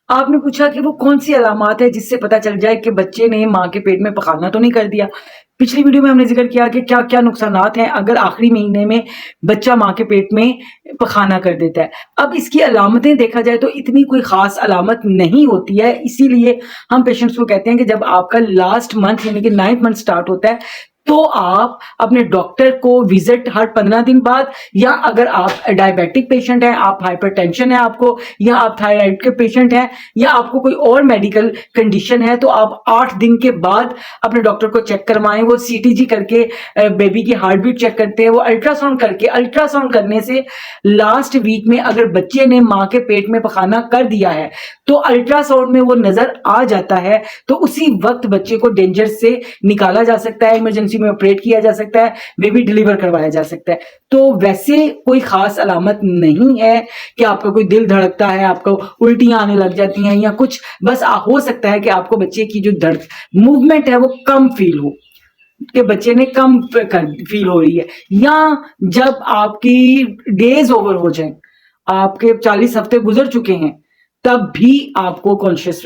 आपने पूछा कि वो कौन-सी अलामात है जिससे पता चल जाए कि बच्चे ने माँ के पेट में पखाना तो नहीं कर दिया। पिछली वीडियो में हमने ज़िक्र किया कि क्या-क्या नुकसानात हैं अगर आखिरी महीने में बच्चा माँ के पेट में पखाना कर देता है। अब इसकी अलामतें देखा जाए तो इतनी कोई ख़ास अलामत नहीं होती है, इसीलिए हम पेशेंट्स को कहते हैं कि जब आपका लास्ट मंथ यानी कि 9th मंथ स्टार्ट होता है, तो आप अपने डॉक्टर को विज़िट हर 15 दिन बाद, या अगर आप डायबिटिक पेशेंट हैं, आप हाइपरटेंशन है आपको, या आप थायराइड के पेशेंट हैं, या आपको कोई और मेडिकल कंडीशन है, तो आप 8 दिन के बाद अपने डॉक्टर को चेक करवाएं। वो सीटीजी करके बेबी की हार्ट बीट चेक करते हैं, वो अल्ट्रासाउंड करने से लास्ट वीक में अगर बच्चे ने माँ के पेट में पखाना कर दिया है तो अल्ट्रासाउंड में वो नजर आ जाता है, तो उसी वक्त बच्चे को डेंजर से निकाला जा सकता है, इमरजेंसी में ऑपरेट किया जा सकता है, बेबी डिलीवर करवाया जा सकता है। तो वैसे कोई खास अलामत नहीं है कि आपका कोई दिल धड़कता है, आपको उल्टियां आने लग जाती हैं या कुछ, बस हो सकता है कि आपको बच्चे की जो धड़ मूवमेंट है वो कम फील हो, कि बच्चे ने कम फील हो रही है, या जब आपकी डेज ओवर हो जाए, आपके 40 हफ्ते गुजर चुके हैं, तब भी आपको कॉन्शियस